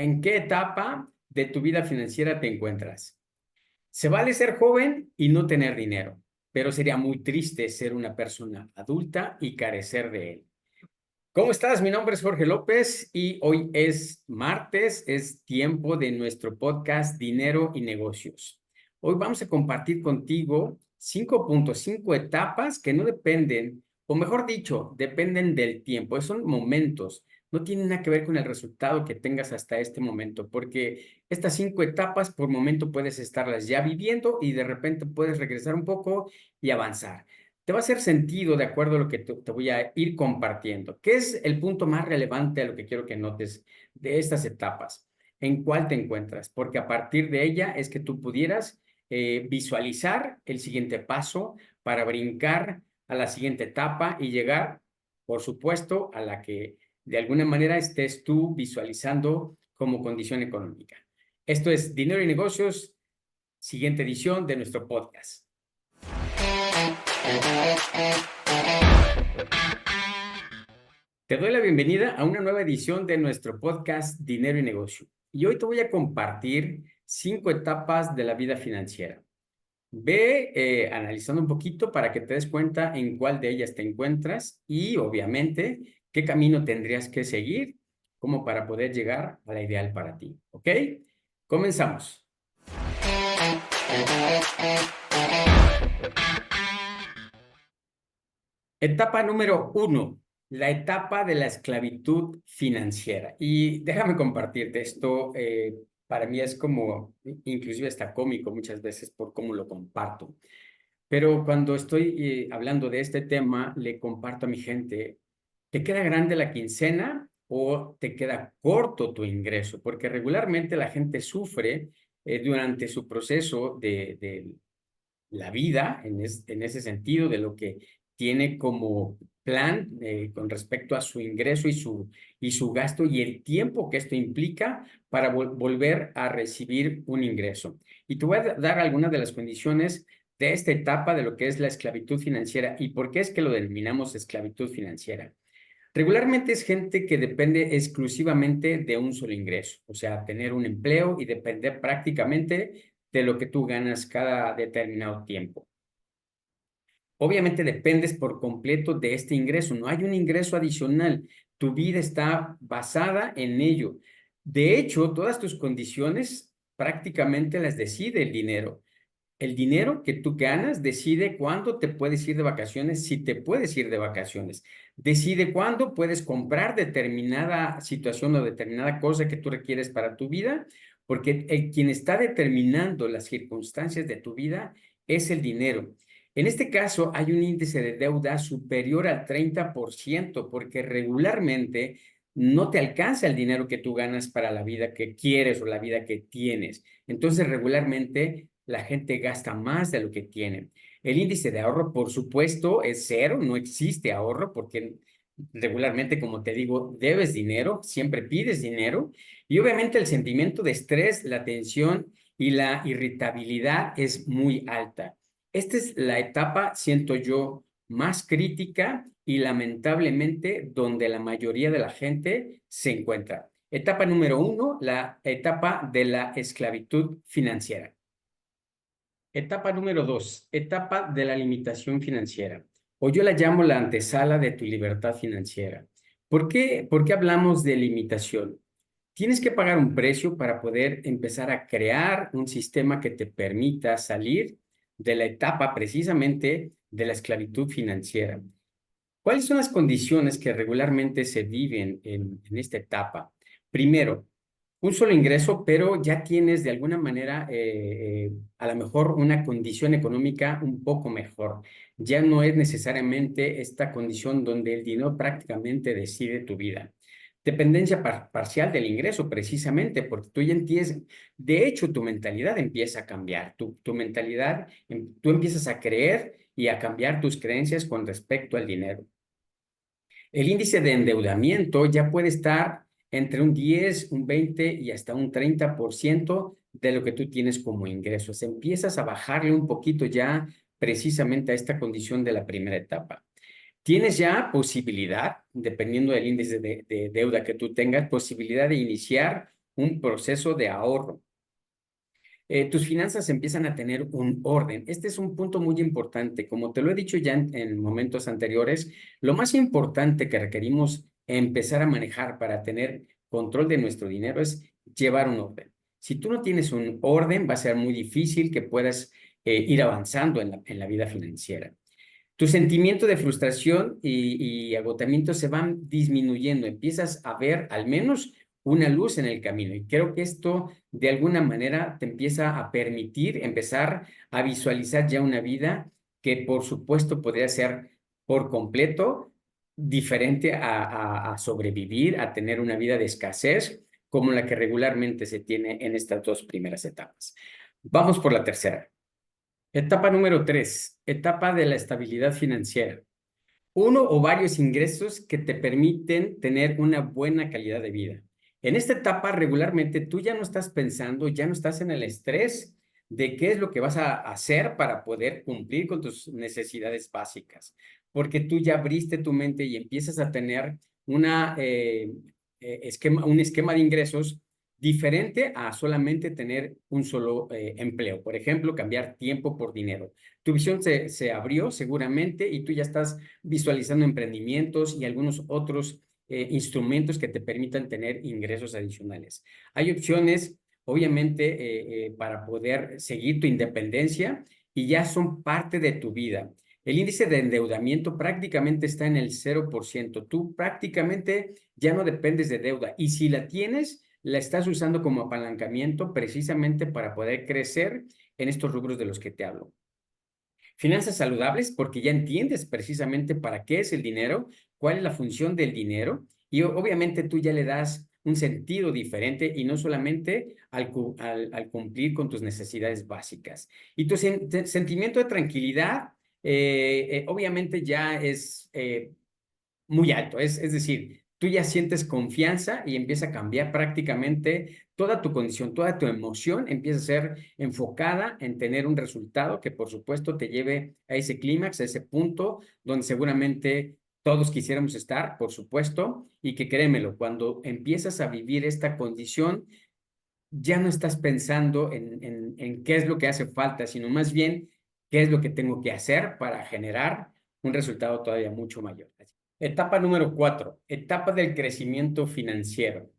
¿En qué etapa de tu vida financiera te encuentras? Se vale ser joven y no tener dinero, pero sería muy triste ser una persona adulta y carecer de él. ¿Cómo estás? Mi nombre es Jorge López y hoy es martes, es tiempo de nuestro podcast Dinero y Negocios. Hoy vamos a compartir contigo 5.5 etapas que no dependen, o mejor dicho, dependen del tiempo. Son momentos, no tienen nada que ver con el resultado que tengas hasta este momento, porque estas 5 etapas por momento puedes estarlas ya viviendo y de repente puedes regresar un poco y avanzar. Te va a hacer sentido de acuerdo a lo que te voy a ir compartiendo. ¿Qué es el punto más relevante a lo que quiero que notes de estas etapas? ¿En cuál te encuentras? Porque a partir de ella es que tú pudieras visualizar el siguiente paso para brincar a la siguiente etapa y llegar, por supuesto, a la que de alguna manera estés tú visualizando como condición económica. Esto es Dinero y Negocios, siguiente edición de nuestro podcast. Te doy la bienvenida a una nueva edición de nuestro podcast Dinero y Negocio. Y hoy te voy a compartir 5 etapas de la vida financiera. Ve analizando un poquito para que te des cuenta en cuál de ellas te encuentras y obviamente qué camino tendrías que seguir como para poder llegar a la ideal para ti. ¿Ok? Comenzamos. Etapa número 1, la etapa de la esclavitud financiera. Y déjame compartirte esto, para mí es como, inclusive está cómico muchas veces por cómo lo comparto. Pero cuando estoy hablando de este tema, le comparto a mi gente, ¿te queda grande la quincena o te queda corto tu ingreso? Porque regularmente la gente sufre durante su proceso de la vida en ese sentido de lo que tiene como plan con respecto a su ingreso y su gasto y el tiempo que esto implica para volver a recibir un ingreso. Y te voy a dar algunas de las condiciones de esta etapa de lo que es la esclavitud financiera y por qué es que lo denominamos esclavitud financiera. Regularmente es gente que depende exclusivamente de un solo ingreso, o sea, tener un empleo y depender prácticamente de lo que tú ganas cada determinado tiempo. Obviamente dependes por completo de este ingreso, no hay un ingreso adicional, tu vida está basada en ello. De hecho, todas tus condiciones prácticamente las decide el dinero. El dinero que tú ganas decide cuándo te puedes ir de vacaciones, si te puedes ir de vacaciones. Decide cuándo puedes comprar determinada situación o determinada cosa que tú requieres para tu vida, porque quien está determinando las circunstancias de tu vida es el dinero. En este caso, hay un índice de deuda superior al 30%, porque regularmente no te alcanza el dinero que tú ganas para la vida que quieres o la vida que tienes. Entonces, regularmente la gente gasta más de lo que tiene. El índice de ahorro, por supuesto, es cero, no existe ahorro porque regularmente, como te digo, debes dinero, siempre pides dinero y obviamente el sentimiento de estrés, la tensión y la irritabilidad es muy alta. Esta es la etapa, siento yo, más crítica y lamentablemente donde la mayoría de la gente se encuentra. Etapa número 1, la etapa de la esclavitud financiera. Etapa número 2, etapa de la limitación financiera, o yo la llamo la antesala de tu libertad financiera. ¿Por qué hablamos de limitación? Tienes que pagar un precio para poder empezar a crear un sistema que te permita salir de la etapa precisamente de la esclavitud financiera. ¿Cuáles son las condiciones que regularmente se viven en esta etapa? Primero, un solo ingreso, pero ya tienes de alguna manera a lo mejor una condición económica un poco mejor. Ya no es necesariamente esta condición donde el dinero prácticamente decide tu vida. Dependencia parcial del ingreso, precisamente, porque tú ya entiendes, de hecho, tu mentalidad empieza a cambiar, tu mentalidad, tú empiezas a creer y a cambiar tus creencias con respecto al dinero. El índice de endeudamiento ya puede estar entre un 10, un 20 y hasta un 30% de lo que tú tienes como ingresos. Empiezas a bajarle un poquito ya precisamente a esta condición de la primera etapa. Tienes ya posibilidad, dependiendo del índice de deuda que tú tengas, posibilidad de iniciar un proceso de ahorro. Tus finanzas empiezan a tener un orden. Este es un punto muy importante. Como te lo he dicho ya en momentos anteriores, lo más importante que requerimos empezar a manejar para tener control de nuestro dinero es llevar un orden. Si tú no tienes un orden, va a ser muy difícil que puedas ir avanzando en la vida financiera. Tu sentimiento de frustración y agotamiento se van disminuyendo. Empiezas a ver al menos una luz en el camino. Y creo que esto de alguna manera te empieza a permitir empezar a visualizar ya una vida que por supuesto podría ser por completo diferente a sobrevivir, a tener una vida de escasez como la que regularmente se tiene en estas dos primeras etapas. Vamos por la tercera. Etapa número 3, etapa de la estabilidad financiera. Uno o varios ingresos que te permiten tener una buena calidad de vida. En esta etapa regularmente tú ya no estás pensando, ya no estás en el estrés de qué es lo que vas a hacer para poder cumplir con tus necesidades básicas, porque tú ya abriste tu mente y empiezas a tener un esquema de ingresos diferente a solamente tener un solo empleo. Por ejemplo, cambiar tiempo por dinero. Tu visión se abrió seguramente y tú ya estás visualizando emprendimientos y algunos otros instrumentos que te permitan tener ingresos adicionales. Hay opciones, obviamente, para poder seguir tu independencia y ya son parte de tu vida. El índice de endeudamiento prácticamente está en el 0%. Tú prácticamente ya no dependes de deuda y si la tienes, la estás usando como apalancamiento precisamente para poder crecer en estos rubros de los que te hablo. Finanzas saludables porque ya entiendes precisamente para qué es el dinero, cuál es la función del dinero y obviamente tú ya le das un sentido diferente y no solamente al cumplir con tus necesidades básicas. Y tu sentimiento de tranquilidad obviamente ya es muy alto. Es decir, tú ya sientes confianza y empieza a cambiar prácticamente toda tu condición, toda tu emoción empieza a ser enfocada en tener un resultado que por supuesto te lleve a ese clímax, a ese punto donde seguramente todos quisiéramos estar, por supuesto, y que créemelo, cuando empiezas a vivir esta condición, ya no estás pensando en qué es lo que hace falta, sino más bien qué es lo que tengo que hacer para generar un resultado todavía mucho mayor. Etapa número 4, etapa del crecimiento financiero.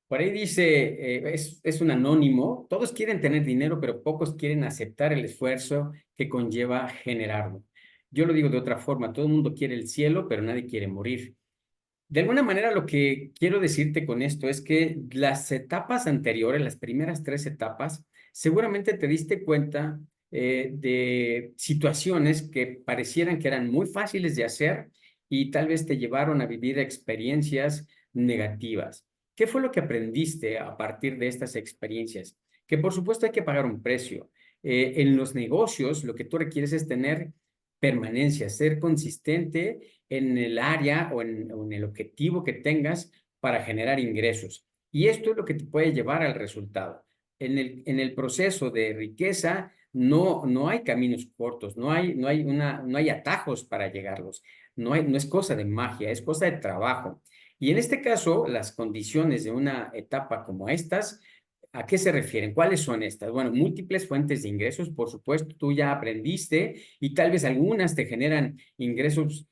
Por ahí dice, es un anónimo, todos quieren tener dinero, pero pocos quieren aceptar el esfuerzo que conlleva generarlo. Yo lo digo de otra forma, todo el mundo quiere el cielo, pero nadie quiere morir. De alguna manera, lo que quiero decirte con esto es que las etapas anteriores, las primeras 3 etapas, seguramente te diste cuenta de situaciones que parecieran que eran muy fáciles de hacer y tal vez te llevaron a vivir experiencias negativas. ¿Qué fue lo que aprendiste a partir de estas experiencias? Que por supuesto hay que pagar un precio. En los negocios, lo que tú requieres es tener permanencia, ser consistente en el área o en el objetivo que tengas para generar ingresos. Y esto es lo que te puede llevar al resultado. En el proceso de riqueza no hay caminos cortos, no hay atajos para llegarlos. No es cosa de magia, es cosa de trabajo. Y en este caso, las condiciones de una etapa como estas, ¿a qué se refieren? ¿Cuáles son estas? Bueno, múltiples fuentes de ingresos, por supuesto, tú ya aprendiste y tal vez algunas te generan ingresos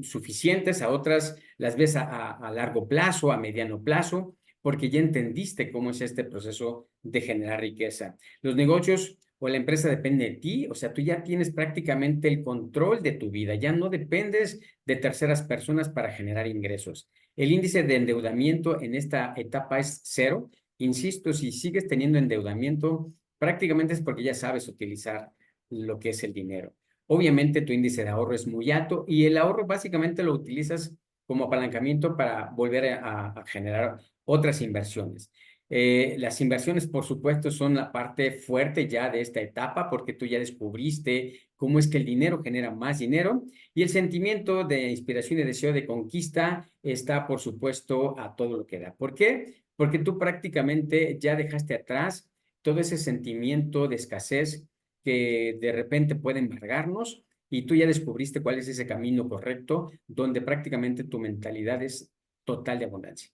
suficientes, a otras las ves a largo plazo, a mediano plazo, porque ya entendiste cómo es este proceso de generar riqueza. Los negocios o la empresa depende de ti, o sea, tú ya tienes prácticamente el control de tu vida, ya no dependes de terceras personas para generar ingresos. El índice de endeudamiento en esta etapa es 0. Insisto, si sigues teniendo endeudamiento, prácticamente es porque ya sabes utilizar lo que es el dinero. Obviamente tu índice de ahorro es muy alto y el ahorro básicamente lo utilizas como apalancamiento para volver a generar otras inversiones. Las inversiones, por supuesto, son la parte fuerte ya de esta etapa porque tú ya descubriste cómo es que el dinero genera más dinero y el sentimiento de inspiración y deseo de conquista está, por supuesto, a todo lo que da. ¿Por qué? Porque tú prácticamente ya dejaste atrás todo ese sentimiento de escasez que de repente puede embargarnos y tú ya descubriste cuál es ese camino correcto donde prácticamente tu mentalidad es total de abundancia.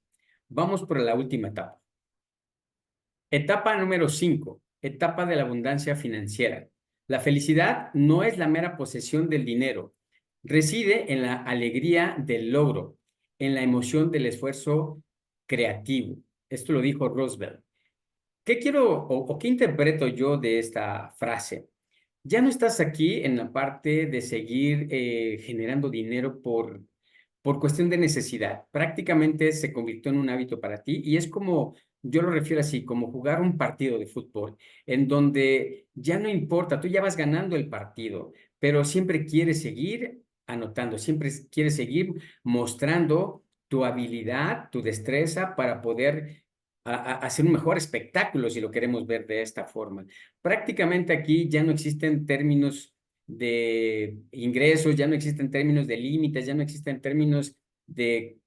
Vamos por la última etapa. Etapa número 5, etapa de la abundancia financiera. La felicidad no es la mera posesión del dinero, reside en la alegría del logro, en la emoción del esfuerzo creativo. Esto lo dijo Roosevelt. ¿Qué quiero o qué interpreto yo de esta frase? Ya no estás aquí en la parte de seguir generando dinero por cuestión de necesidad. Prácticamente se convirtió en un hábito para ti y es como, yo lo refiero así, como jugar un partido de fútbol, en donde ya no importa, tú ya vas ganando el partido, pero siempre quieres seguir anotando, siempre quieres seguir mostrando tu habilidad, tu destreza para poder hacer un mejor espectáculo, si lo queremos ver de esta forma. Prácticamente aquí ya no existen términos de ingresos, ya no existen términos de límites, ya no existen términos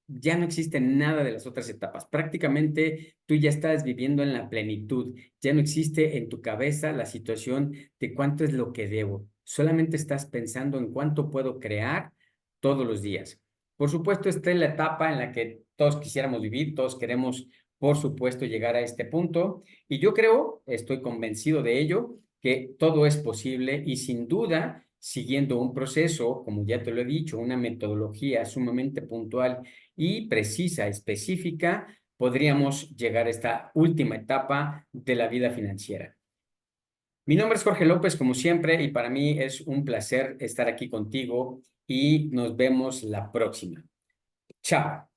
ya no existen nada de las otras etapas. Prácticamente tú ya estás viviendo en la plenitud, ya no existe en tu cabeza la situación de cuánto es lo que debo. Solamente estás pensando en cuánto puedo crear todos los días. Por supuesto, esta es la etapa en la que todos quisiéramos vivir, todos queremos, por supuesto, llegar a este punto. Y yo creo, estoy convencido de ello, que todo es posible y sin duda, siguiendo un proceso, como ya te lo he dicho, una metodología sumamente puntual y precisa, específica, podríamos llegar a esta última etapa de la vida financiera. Mi nombre es Jorge López, como siempre, y para mí es un placer estar aquí contigo y nos vemos la próxima. Chao.